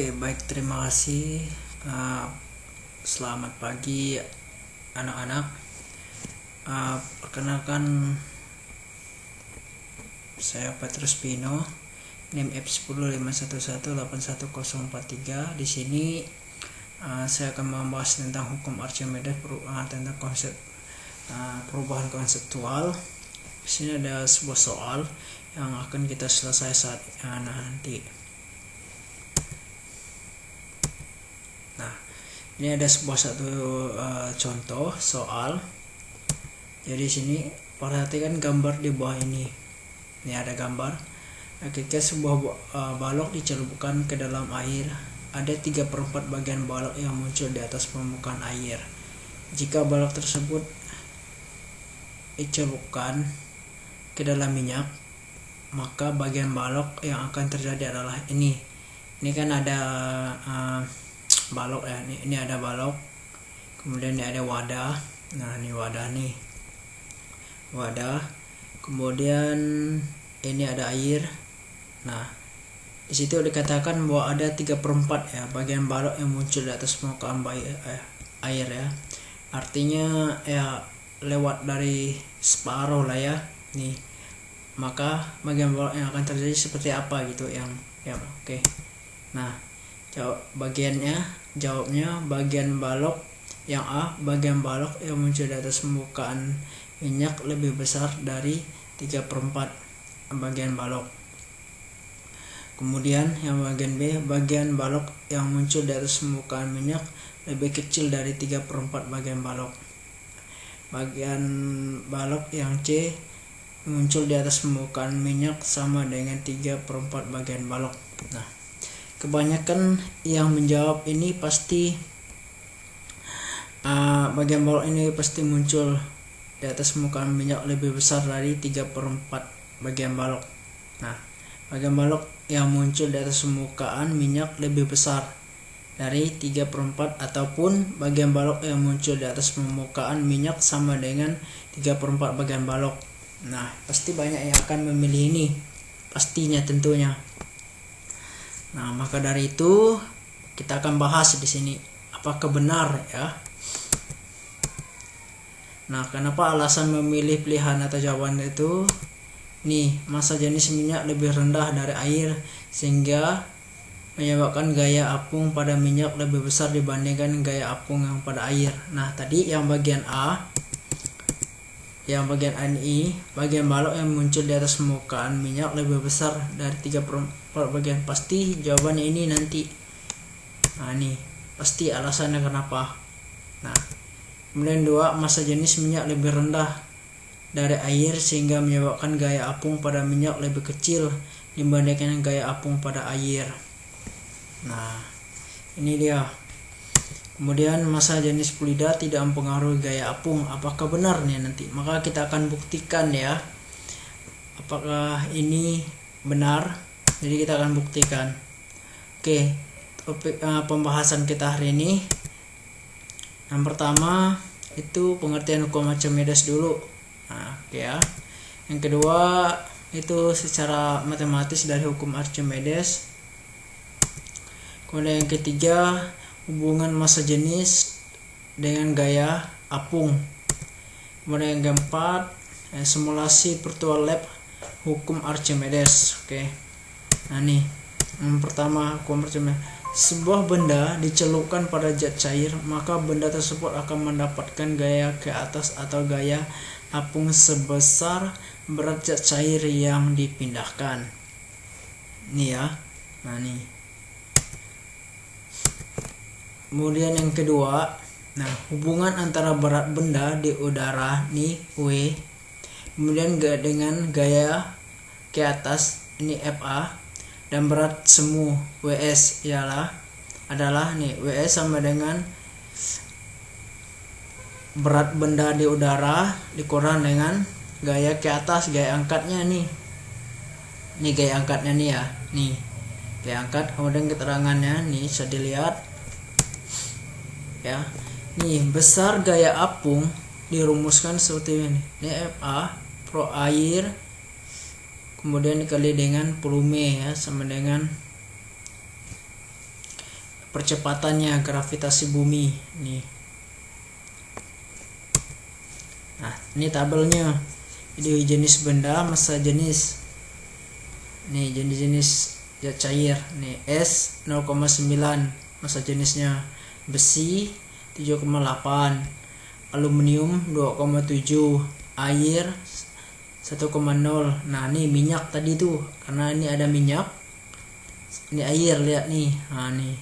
Oke, baik, terima kasih. Selamat pagi anak-anak. Perkenalkan, saya Petrus Pino, NIM F1051181043. Di sini saya akan membahas tentang hukum Archimedes, tentang konsep perubahan konseptual. Di sini ada sebuah soal yang akan kita selesai saat nanti. Nah, ini ada satu contoh soal. Jadi sini perhatikan gambar di bawah ini. Ini ada gambar. Ketika sebuah balok dicelupkan ke dalam air, ada 3/4 bagian balok yang muncul di atas permukaan air. Jika balok tersebut dicelupkan ke dalam minyak, maka bagian balok yang akan terjadi adalah ini. Ini kan ada balok ya, ini ada balok, kemudian ini ada wadah. Nah, ini wadah nih, wadah, kemudian ini ada air. Nah, di situ dikatakan bahwa ada 3/4 ya bagian balok yang muncul di atas permukaan air ya. Artinya ya lewat dari separuh lah ya nih. Maka bagian balok yang akan terjadi seperti apa gitu yang ya oke. Nah, jawabnya bagian balok yang A, bagian balok yang muncul di atas permukaan minyak lebih besar dari 3/4 bagian balok. Kemudian yang bagian B, bagian balok yang muncul di atas permukaan minyak lebih kecil dari 3/4 bagian balok. Bagian balok yang C muncul di atas permukaan minyak sama dengan 3/4 bagian balok. Nah, kebanyakan yang menjawab ini pasti bagian balok ini pasti muncul di atas permukaan minyak lebih besar dari 3/4 bagian balok. Nah, bagian balok yang muncul di atas permukaan minyak lebih besar dari 3/4 ataupun bagian balok yang muncul di atas permukaan minyak sama dengan 3/4 bagian balok. Nah, pasti banyak yang akan memilih ini, pastinya tentunya. Nah, maka dari itu kita akan bahas di sini apakah benar ya. Nah, kenapa alasan memilih pilihan atau jawaban itu? Nih, massa jenis minyak lebih rendah dari air sehingga menyebabkan gaya apung pada minyak lebih besar dibandingkan gaya apung yang pada air. Nah, tadi yang bagian A, yang bagian ini, bagian balok yang muncul di atas permukaan minyak lebih besar dari 3/4 bagian. Pasti jawabannya ini nanti. Nah, ini pasti alasannya kenapa. Nah, kemudian 2, massa jenis minyak lebih rendah dari air sehingga menyebabkan gaya apung pada minyak lebih kecil dibandingkan gaya apung pada air. Nah, ini dia. Kemudian massa jenis fluida tidak mempengaruhi gaya apung. Apakah benar nih nanti? Maka kita akan buktikan ya. Apakah ini benar? Jadi kita akan buktikan. Oke, topik pembahasan kita hari ini. Yang pertama itu pengertian hukum Archimedes dulu. Nah, oke ya. Yang kedua itu secara matematis dari hukum Archimedes. Kemudian yang ketiga hubungan massa jenis dengan gaya apung. Kemudian yang keempat simulasi virtual lab hukum Archimedes. Oke. Nah, nih yang pertama hukum Archimedes. Sebuah benda dicelupkan pada zat cair, maka benda tersebut akan mendapatkan gaya ke atas atau gaya apung sebesar berat zat cair yang dipindahkan. Nih ya. Nah, nih. Kemudian yang kedua, nah hubungan antara berat benda di udara nih W, kemudian dengan gaya ke atas ini FA, dan berat semu WS adalah nih WS sama dengan berat benda di udara dikurang dengan gaya ke atas, gaya angkatnya nih. Ini gaya angkatnya nih ya, nih gaya angkat. Kemudian keterangannya nih bisa dilihat ya. Nih besar gaya apung dirumuskan seperti ini. Ini FA pro air kemudian dikali dengan volume ya sama dengan percepatannya gravitasi bumi nih. Nah, ini tabelnya. Jadi jenis benda, massa jenis. Nih jenis-jenis zat cair. Nih S 0,9 massa jenisnya, besi 7,8, aluminium 2,7, air 1,0. Nah, ini minyak tadi tuh, karena ini ada minyak. Ini air, lihat nih. Nah, nih.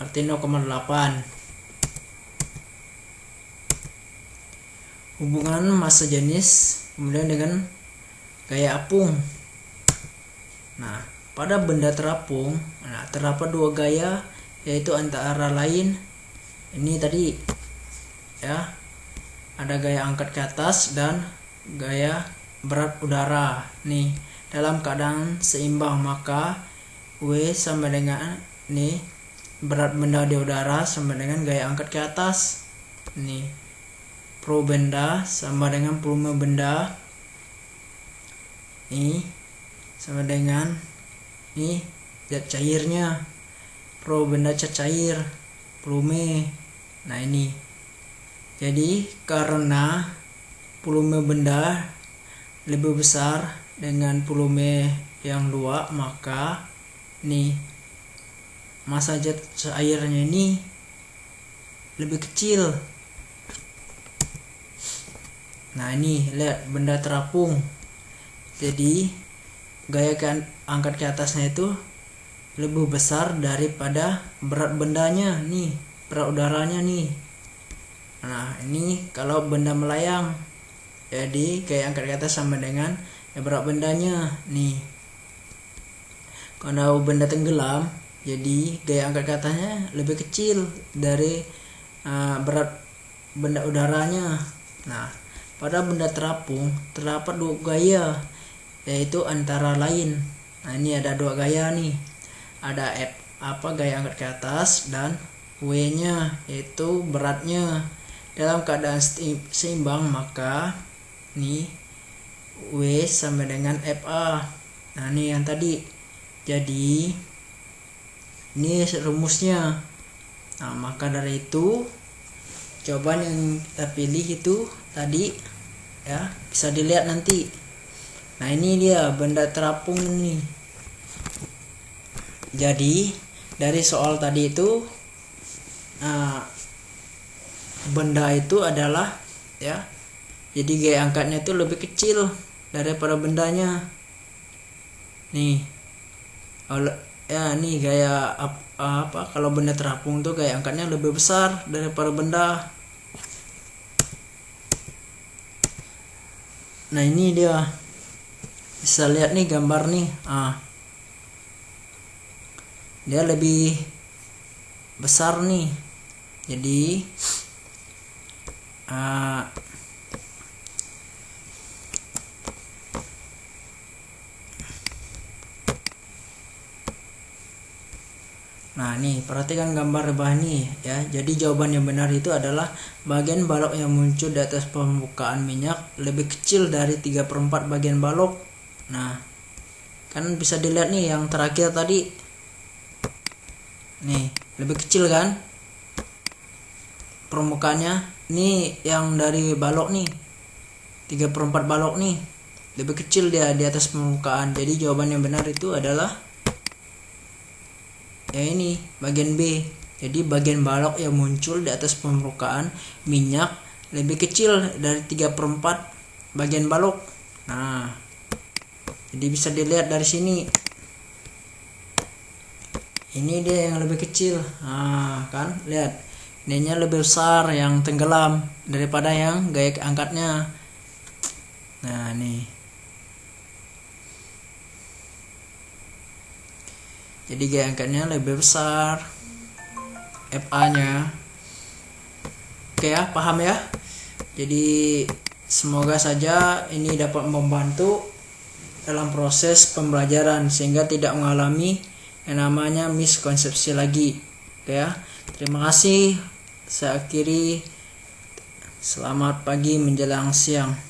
Arti 0,8. Hubungan massa jenis kemudian dengan gaya apung. Nah, pada benda terapung, terdapat dua gaya, yaitu antara lain ini tadi ya, ada gaya angkat ke atas dan gaya berat udara. Nih, dalam keadaan seimbang maka W sama dengan nih berat benda di udara sama dengan gaya angkat ke atas. Nih, pro benda sama dengan volume benda. Nih sama dengan nih zat cairnya, pro benda zat cair, volume. Nah, ini jadi karena volume benda lebih besar dengan volume yang luas, maka nih massa zat cairnya ini lebih kecil. Nah, ini lihat benda terapung. Jadi gaya angkat ke atasnya itu lebih besar daripada berat bendanya nih, berat udaranya nih. Nah, ini kalau benda melayang, jadi gaya angkat ke atas sama dengan berat bendanya nih. Kalau benda tenggelam, jadi gaya angkat ke atasnya lebih kecil dari berat benda udaranya. Nah, pada benda terapung terdapat dua gaya, yaitu antara lain. Nah, ini ada dua gaya nih. Ada gaya angkat ke atas dan W-nya, yaitu beratnya. Dalam keadaan seimbang maka nih W sama dengan FA. Nah, ini yang tadi. Jadi ini rumusnya. Nah, maka dari itu jawaban yang kita pilih itu tadi ya, bisa dilihat nanti. Nah, ini dia benda terapung nih. Jadi dari soal tadi itu benda itu adalah ya, jadi gaya angkatnya itu lebih kecil daripada bendanya. Nih ya, nih gaya kalau benda terapung tuh gaya angkatnya lebih besar daripada benda. Nah, ini dia, bisa lihat nih gambar nih. Dia lebih besar nih. Jadi nah, nih perhatikan gambar di bawah nih ya. Jadi jawaban yang benar itu adalah bagian balok yang muncul di atas permukaan minyak lebih kecil dari 3/4 bagian balok. Nah, kan bisa dilihat nih yang terakhir tadi. Nih, lebih kecil kan permukaannya. Ini yang dari balok nih, 3/4 balok nih, lebih kecil dia di atas permukaan. Jadi jawaban yang benar itu adalah ya, ini bagian B. Jadi bagian balok yang muncul di atas permukaan minyak lebih kecil dari 3/4 bagian balok. Nah, jadi bisa dilihat dari sini. Ini dia yang lebih kecil. Nah, kan lihat, ininya lebih besar yang tenggelam daripada yang gaya angkatnya. Nah, nih. Jadi gaya angkatnya lebih besar, FA-nya. Oke ya, paham ya? Jadi semoga saja ini dapat membantu dalam proses pembelajaran sehingga tidak mengalami yang namanya miskonsepsi lagi. Oke ya. Terima kasih. Saya akhiri. Selamat pagi menjelang siang.